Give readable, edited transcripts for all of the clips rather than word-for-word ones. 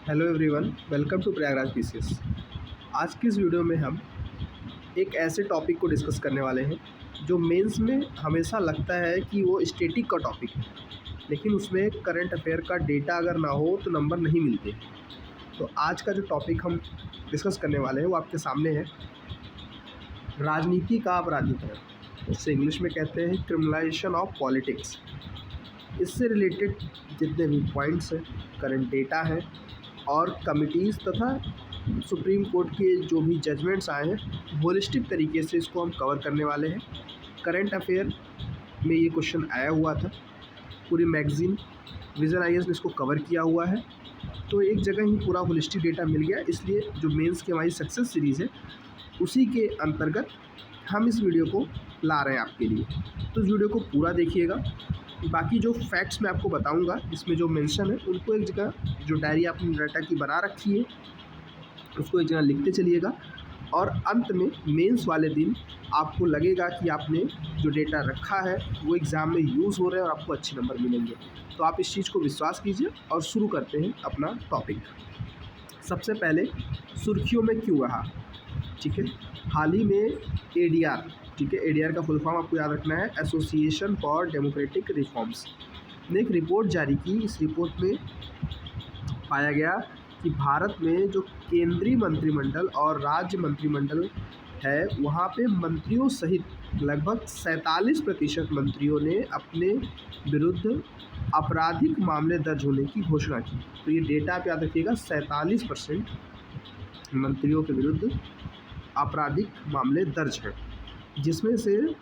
Hello everyone, welcome to Prayagraj PCS. आज की इस वीडियो में हम एक ऐसे टॉपिक को डिस्कस करने वाले हैं जो मेंस में हमेशा लगता है कि वो स्टैटिक का टॉपिक है, लेकिन उसमें करंट अफेयर का डेटा अगर ना हो तो नंबर नहीं मिलते। तो आज का जो टॉपिक हम डिस्कस करने वाले हैं वो आपके सामने है, राजनीति का अपराधीकरण। इससे इंग्लिश में कहते हैं क्रिमिनलाइजेशन ऑफ पॉलिटिक्स। इससे रिलेटेड जितने भी पॉइंट्स हैं, करंट डेटा है और कमिटीज़ तथा सुप्रीम कोर्ट के जो भी जजमेंट्स आए हैं, होलिस्टिक तरीके से इसको हम कवर करने वाले हैं। करंट अफेयर में ये क्वेश्चन आया हुआ था, पूरी मैगज़ीन विज़न आईएएस ने इसको कवर किया हुआ है, तो एक जगह ही पूरा होलिस्टिक डेटा मिल गया। इसलिए जो मेंस की हमारी सक्सेस सीरीज़ है उसी के अंतर्गत हम इस वीडियो को ला रहे हैं आपके लिए। तो इस वीडियो को पूरा देखिएगा। बाकी जो फैक्ट्स मैं आपको बताऊंगा, इसमें जो मेंशन है उनको एक जगह, जो डायरी आपने डाटा की बना रखी है उसको एक जगह लिखते चलिएगा, और अंत में मेंस वाले दिन आपको लगेगा कि आपने जो डेटा रखा है वो एग्ज़ाम में यूज़ हो रहा है और आपको अच्छे नंबर मिलेंगे। तो आप इस चीज़ को विश्वास कीजिए और शुरू करते हैं अपना टॉपिक। सबसे पहले सुर्खियों में क्यों रहा, ठीक है। हाल ही में एडीआर, ठीक है, एडीआर का फुल फॉर्म आपको याद रखना है, एसोसिएशन फॉर डेमोक्रेटिक रिफॉर्म्स, ने एक रिपोर्ट जारी की। इस रिपोर्ट में पाया गया कि भारत में जो केंद्रीय मंत्रिमंडल और राज्य मंत्रिमंडल है वहाँ पे मंत्रियों सहित लगभग 47% मंत्रियों ने अपने विरुद्ध आपराधिक मामले दर्ज होने की घोषणा की। तो ये डेटा आप याद रखिएगा, 47% मंत्रियों के विरुद्ध आपराधिक मामले दर्ज हैं, जिसमें से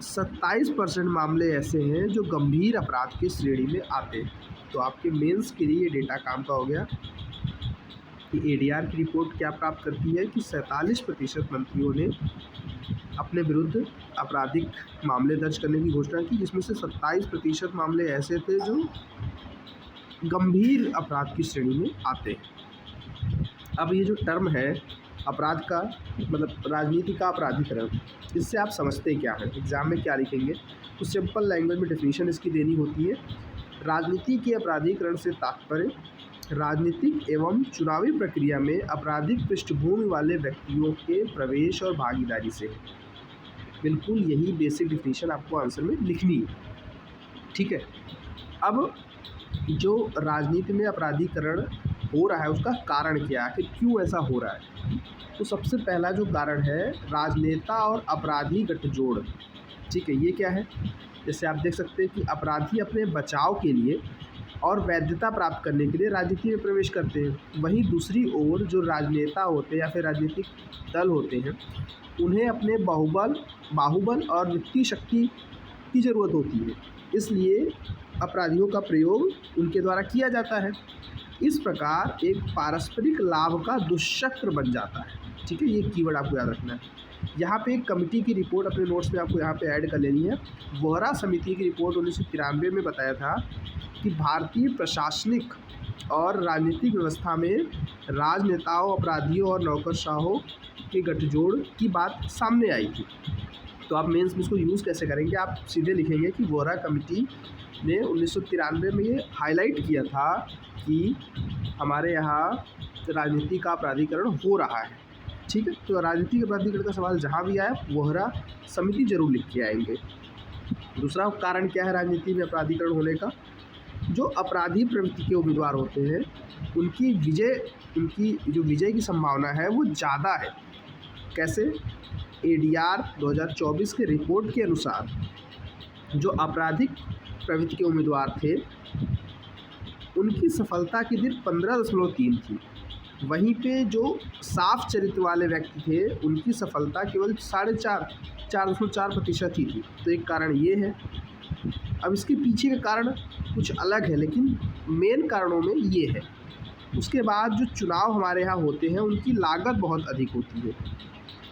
27% मामले ऐसे हैं जो गंभीर अपराध की श्रेणी में आते हैं। तो आपके मेंस के लिए ये डेटा काम का हो गया कि एडीआर की रिपोर्ट क्या प्राप्त करती है कि 47% मंत्रियों ने अपने विरुद्ध आपराधिक मामले दर्ज करने की घोषणा की, जिसमें से 27% मामले ऐसे थे जो गंभीर अपराध की श्रेणी में आते हैं। अब ये जो टर्म है अपराध का, मतलब राजनीति का अपराधीकरण, इससे आप समझते क्या हैं, एग्ज़ाम में क्या लिखेंगे, तो सिंपल लैंग्वेज में डेफिनेशन इसकी देनी होती है। राजनीति के अपराधीकरण से तात्पर्य राजनीतिक एवं चुनावी प्रक्रिया में आपराधिक पृष्ठभूमि वाले व्यक्तियों के प्रवेश और भागीदारी से है। बिल्कुल यही बेसिक डेफिनेशन आपको आंसर में लिखनी है, ठीक है। अब जो राजनीति में अपराधीकरण हो रहा है उसका कारण क्या है, कि क्यों ऐसा हो रहा है। तो सबसे पहला जो कारण है राजनेता और अपराधी गठजोड़, ठीक है। ये क्या है, जैसे आप देख सकते हैं कि अपराधी अपने बचाव के लिए और वैधता प्राप्त करने के लिए राजनीति में प्रवेश करते हैं, वहीं दूसरी ओर जो राजनेता होते हैं या फिर राजनीतिक दल होते हैं उन्हें अपने बाहुबल और वित्तीय शक्ति की ज़रूरत होती है, इसलिए अपराधियों का प्रयोग उनके द्वारा किया जाता है। इस प्रकार एक पारस्परिक लाभ का दुष्चक्र बन जाता है, ठीक है। ये कीवर्ड आपको याद रखना है। यहाँ पे एक कमेटी की रिपोर्ट अपने नोट्स में आपको यहाँ पे ऐड कर लेनी है। वोहरा समिति की रिपोर्ट 1993 में बताया था कि भारतीय प्रशासनिक और राजनीतिक व्यवस्था में राजनेताओं, अपराधियों और नौकरशाहों के गठजोड़ की बात सामने आई थी। तो आप मेंस में इसको यूज़ कैसे करेंगे, आप सीधे लिखेंगे कि वोहरा कमेटी ने 1993 में ये हाईलाइट किया था कि हमारे यहाँ राजनीति का अपराधीकरण हो रहा है, ठीक है। तो राजनीतिक अपराधीकरण का सवाल जहाँ भी आए वोहरा समिति जरूर लिख के आएंगे। दूसरा कारण क्या है राजनीति में अपराधीकरण होने का, जो अपराधी प्रवृत्ति के उम्मीदवार होते हैं उनकी जो विजय की संभावना है वो ज़्यादा है। कैसे, एडीआर 2024 के रिपोर्ट के अनुसार जो आपराधिक प्रवृत्ति के उम्मीदवार थे उनकी सफलता की दर 15.3 थी, वहीं पे जो साफ चरित्र वाले व्यक्ति थे उनकी सफलता केवल 4.4% ही थी। तो एक कारण ये है। अब इसके पीछे का कारण कुछ अलग है, लेकिन मेन कारणों में ये है। उसके बाद जो चुनाव हमारे यहाँ होते हैं उनकी लागत बहुत अधिक होती है,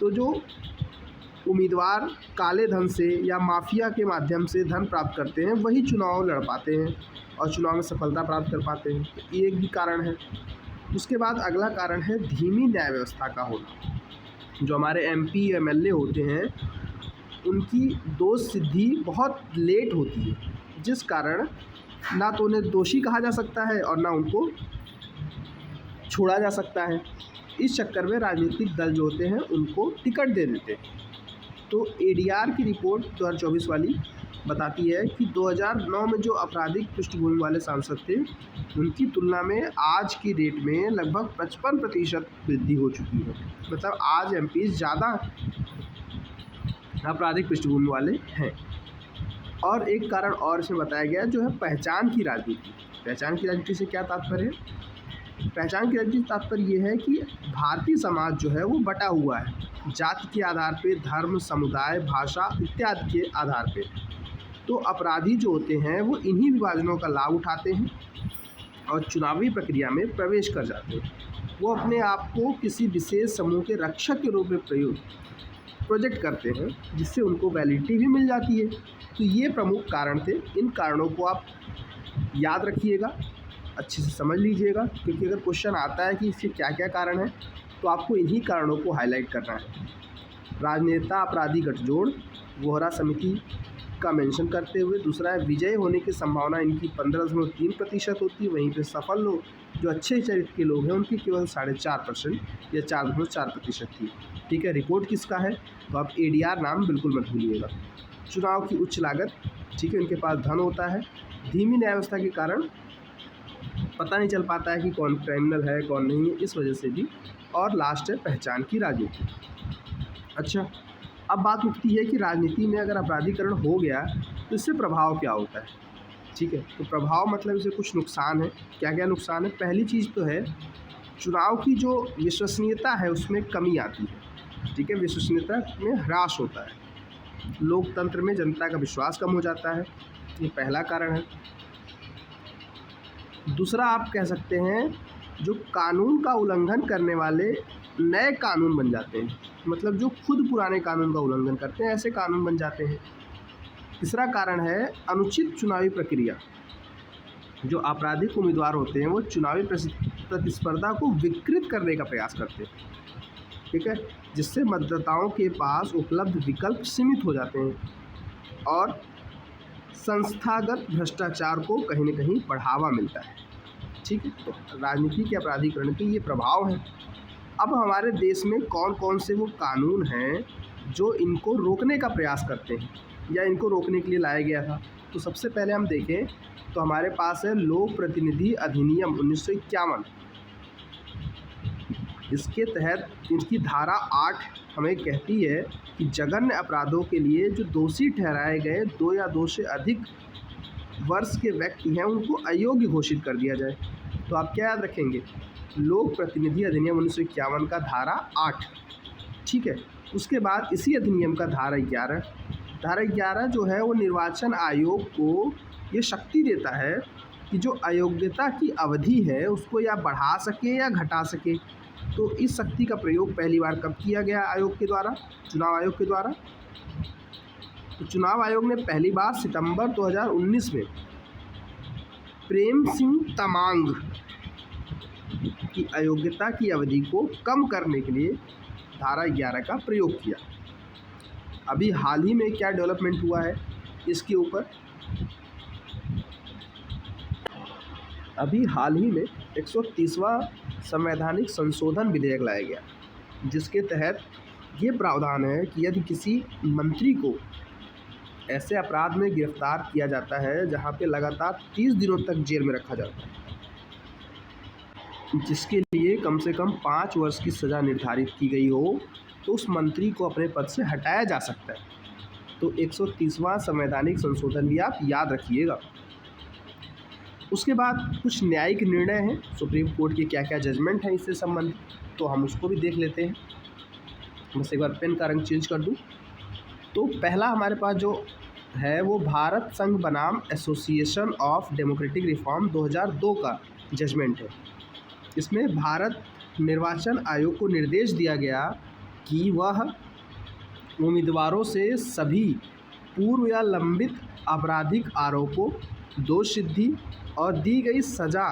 तो जो उम्मीदवार काले धन से या माफिया के माध्यम से धन प्राप्त करते हैं वही चुनाव लड़ पाते हैं और चुनाव में सफलता प्राप्त कर पाते हैं। तो ये एक भी कारण है। उसके बाद अगला कारण है धीमी न्याय व्यवस्था का होना। जो हमारे एमपी एमएलए होते हैं उनकी दोष सिद्धि बहुत लेट होती है, जिस कारण ना तो उन्हें दोषी कहा जा सकता है और ना उनको छोड़ा जा सकता है। इस चक्कर में राजनीतिक दल जो होते हैं उनको टिकट दे देते हैं। तो एडीआर की रिपोर्ट 2024 वाली बताती है कि 2009 में जो आपराधिक पृष्ठभूमि वाले सांसद थे उनकी तुलना में आज की डेट में लगभग 55% वृद्धि हो चुकी है। मतलब आज एमपी ज़्यादा आपराधिक पृष्ठभूमि वाले हैं। और एक कारण और इसमें बताया गया जो है पहचान की राजनीति। पहचान की राजनीति से क्या तात्पर्य है? पहचान की राजनीति तात्पर्य ये है कि भारतीय समाज जो है वो बटा हुआ है जाति के आधार पे, धर्म, समुदाय, भाषा इत्यादि के आधार पे। तो अपराधी जो होते हैं वो इन्हीं विभाजनों का लाभ उठाते हैं और चुनावी प्रक्रिया में प्रवेश कर जाते हैं। वो अपने आप को किसी विशेष समूह के रक्षक के रूप में प्रोजेक्ट करते हैं, जिससे उनको वैलिडिटी भी मिल जाती है। तो ये प्रमुख कारण थे। इन कारणों को आप याद रखिएगा, अच्छे से समझ लीजिएगा, क्योंकि अगर क्वेश्चन आता है कि इसके क्या क्या कारण हैं तो आपको इन्हीं कारणों को हाईलाइट करना है। राजनेता अपराधी गठजोड़ वोहरा समिति का मेंशन करते हुए। दूसरा है विजय होने की संभावना इनकी 15.3% होती है, वहीं पे सफल लोग जो अच्छे चरित्र के लोग हैं उनकी केवल 4.5% या 4.4% थी। ठीक है, रिपोर्ट किसका है? तो आप एडीआर नाम बिल्कुल मत भूलिएगा। चुनाव की उच्च लागत, ठीक है, इनके पास धन होता है। धीमी न्याय व्यवस्था के कारण पता नहीं चल पाता है कि कौन क्रिमिनल है कौन नहीं है, इस वजह से भी। और लास्ट है पहचान की राजनीति। अच्छा, अब बात उठती है कि राजनीति में अगर अपराधीकरण हो गया तो इससे प्रभाव क्या होता है? ठीक है, तो प्रभाव मतलब इसे कुछ नुकसान है। क्या क्या नुकसान है? पहली चीज़ तो है चुनाव की जो विश्वसनीयता है उसमें कमी आती है। ठीक है, विश्वसनीयता में ह्रास होता है। लोकतंत्र में जनता का विश्वास कम हो जाता है, ये पहला कारण है। दूसरा आप कह सकते हैं जो कानून का उल्लंघन करने वाले नए कानून बन जाते हैं, मतलब जो खुद पुराने कानून का उल्लंघन करते हैं ऐसे कानून बन जाते हैं। तीसरा कारण है अनुचित चुनावी प्रक्रिया। जो आपराधिक उम्मीदवार होते हैं वो चुनावी प्रतिस्पर्धा को विकृत करने का प्रयास करते हैं। ठीक है, जिससे मतदाताओं के पास उपलब्ध विकल्प सीमित हो जाते हैं और संस्थागत भ्रष्टाचार को कहीं न कहीं बढ़ावा मिलता है। ठीक है, तो राजनीति के अपराधीकरण के ये प्रभाव हैं। अब हमारे देश में कौन कौन से वो कानून हैं जो इनको रोकने का प्रयास करते हैं या इनको रोकने के लिए लाया गया था? तो सबसे पहले हम देखें तो हमारे पास है लोक प्रतिनिधि अधिनियम 1951। इसके तहत इनकी धारा 8 हमें कहती है कि जघन्य अपराधों के लिए जो दोषी ठहराए गए 2 या 2 से अधिक वर्ष के व्यक्ति हैं उनको अयोग्य घोषित कर दिया जाए। तो आप क्या याद रखेंगे? लोक प्रतिनिधि अधिनियम 1951 का धारा 8। ठीक है, उसके बाद इसी अधिनियम का धारा 11 जो है वो निर्वाचन आयोग को ये शक्ति देता है कि जो अयोग्यता की अवधि है उसको या बढ़ा सके या घटा सके। तो इस शक्ति का प्रयोग पहली बार कब किया गया आयोग के द्वारा? चुनाव आयोग के द्वारा। तो चुनाव आयोग ने पहली बार सितंबर 2019 में प्रेम सिंह तमांग की अयोग्यता की अवधि को कम करने के लिए धारा 11 का प्रयोग किया। अभी हाल ही में क्या डेवलपमेंट हुआ है इसके ऊपर? अभी हाल ही में 130वां संवैधानिक संशोधन विधेयक लाया गया, जिसके तहत ये प्रावधान है कि यदि किसी मंत्री को ऐसे अपराध में गिरफ्तार किया जाता है जहां पे लगातार 30 दिनों तक जेल में रखा जाता है, जिसके लिए कम से कम 5 वर्ष की सज़ा निर्धारित की गई हो, तो उस मंत्री को अपने पद से हटाया जा सकता है। तो 130वां संवैधानिक संशोधन भी आप याद रखिएगा। उसके बाद कुछ न्यायिक निर्णय हैं, सुप्रीम कोर्ट के क्या क्या जजमेंट हैं इससे संबंधित, तो हम उसको भी देख लेते हैं। बस एक बार पेन का रंग चेंज कर दूँ। तो पहला हमारे पास जो है वो भारत संघ बनाम एसोसिएशन ऑफ डेमोक्रेटिक रिफॉर्म 2002 का जजमेंट है। इसमें भारत निर्वाचन आयोग को निर्देश दिया गया कि वह उम्मीदवारों से सभी पूर्व या लंबित आपराधिक आरोपों, दोष सिद्धि और दी गई सज़ा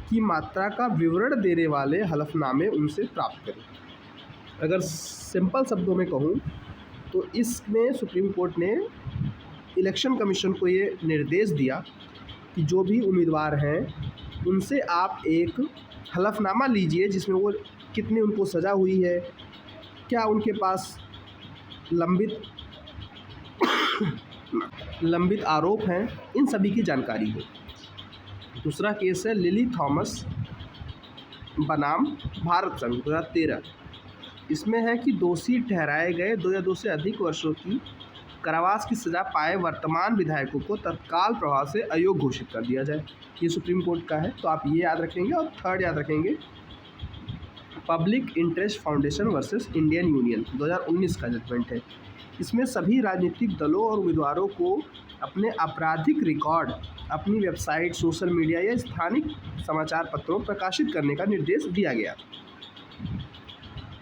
की मात्रा का विवरण देने वाले हलफनामे उनसे प्राप्त करें। अगर सिंपल शब्दों में कहूँ तो इसमें सुप्रीम कोर्ट ने इलेक्शन कमीशन को ये निर्देश दिया कि जो भी उम्मीदवार हैं उनसे आप एक हलफनामा लीजिए जिसमें वो कितनी उनको सज़ा हुई है, क्या उनके पास लंबित आरोप हैं, इन सभी की जानकारी हो। दूसरा केस है लिली थॉमस बनाम भारत संघ 2013। इसमें है कि दोषी ठहराए गए 2 या 2 से अधिक वर्षों की कारावास की सज़ा पाए वर्तमान विधायकों को तत्काल प्रभाव से अयोग्य घोषित कर दिया जाए। ये सुप्रीम कोर्ट का है, तो आप ये याद रखेंगे। और थर्ड याद रखेंगे public interest foundation versus Indian union 2019 का जजमेंट है। इसमें सभी राजनीतिक दलों और उम्मीदवारों को अपने आपराधिक रिकॉर्ड अपनी वेबसाइट, सोशल मीडिया या स्थानिक समाचार पत्रों प्रकाशित करने का निर्देश दिया गया।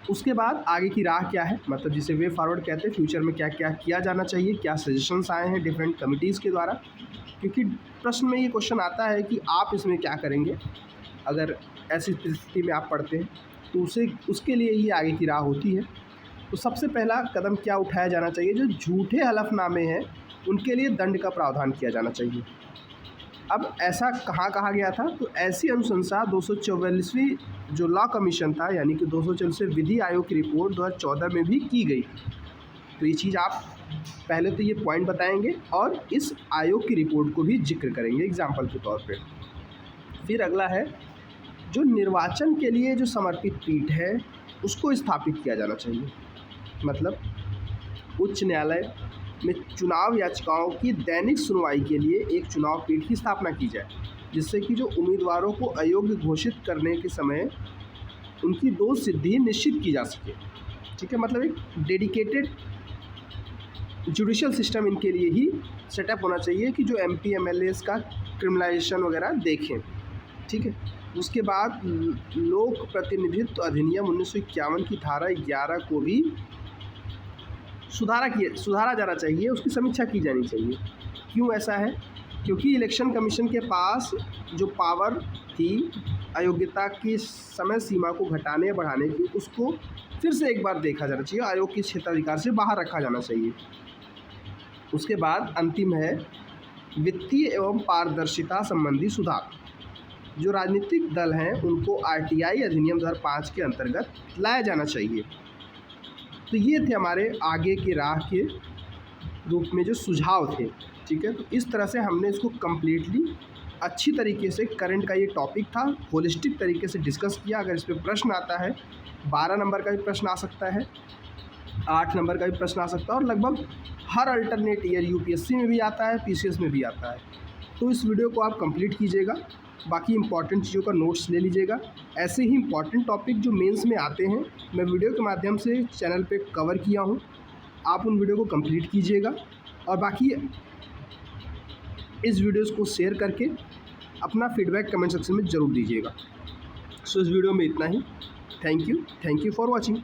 उसके बाद आगे की राह क्या है, मतलब जिसे वे फॉरवर्ड कहते हैं, फ्यूचर में क्या क्या किया जाना चाहिए, क्या सजेशंस आए हैं डिफरेंट कमिटीज़ के द्वारा। क्योंकि प्रश्न में ये क्वेश्चन आता है कि आप इसमें क्या करेंगे अगर ऐसी स्थिति में आप पढ़ते हैं, तो उसके लिए ये आगे की राह होती है। तो सबसे पहला कदम क्या उठाया जाना चाहिए, जो झूठे हलफनामे हैं उनके लिए दंड का प्रावधान किया जाना चाहिए। अब ऐसा कहाँ कहा गया था, तो ऐसी अनुशंसा 244वीं जो लॉ कमीशन था, यानी कि 244वें विधि आयोग की रिपोर्ट 2014 में भी की गई। तो ये चीज़ आप पहले तो ये पॉइंट बताएंगे और इस आयोग की रिपोर्ट को भी जिक्र करेंगे एग्जाम्पल के तौर पे। फिर अगला है जो निर्वाचन के लिए जो समर्पित पीठ है उसको स्थापित किया जाना चाहिए। मतलब उच्च न्यायालय में चुनाव याचिकाओं की दैनिक सुनवाई के लिए एक चुनाव पीठ की स्थापना की जाए, जिससे कि जो उम्मीदवारों को अयोग्य घोषित करने के समय उनकी दोष सिद्धि निश्चित की जा सके। ठीक है, मतलब एक डेडिकेटेड जुडिशियल सिस्टम इनके लिए ही सेटअप होना चाहिए कि जो MP MLAs का क्रिमिनलाइजेशन वगैरह देखें। ठीक है, उसके बाद लोक प्रतिनिधित्व अधिनियम 1951 की धारा 11 को भी सुधारा जाना चाहिए, उसकी समीक्षा की जानी चाहिए। क्यों ऐसा है, क्योंकि इलेक्शन कमीशन के पास जो पावर थी अयोग्यता की समय सीमा को घटाने या बढ़ाने की, उसको फिर से एक बार देखा जाना चाहिए, आयोग के क्षेत्राधिकार से बाहर रखा जाना चाहिए। उसके बाद अंतिम है वित्तीय एवं पारदर्शिता संबंधी सुधार। जो राजनीतिक दल हैं उनको RTI अधिनियम 2005 के अंतर्गत लाया जाना चाहिए। तो ये थे हमारे आगे की राह के रूप में जो सुझाव थे। ठीक है, तो इस तरह से हमने इसको कम्प्लीटली अच्छी तरीके से, करंट का ये टॉपिक था, होलिस्टिक तरीके से डिस्कस किया। अगर इस पर प्रश्न आता है, 12 नंबर का भी प्रश्न आ सकता है, 8 नंबर का भी प्रश्न आ सकता है, और लगभग हर अल्टरनेट ईयर UPSC में भी आता है, PCS में भी आता है। तो इस वीडियो को आप कंप्लीट कीजिएगा, बाकी इंपॉर्टेंट चीज़ों का नोट्स ले लीजिएगा। ऐसे ही इंपॉर्टेंट टॉपिक जो मेंस में आते हैं मैं वीडियो के माध्यम से चैनल पे कवर किया हूँ, आप उन वीडियो को कंप्लीट कीजिएगा। और बाकी इस वीडियोस को शेयर करके अपना फीडबैक कमेंट सेक्शन में ज़रूर दीजिएगा। सो इस वीडियो में इतना ही। Thank you for watching.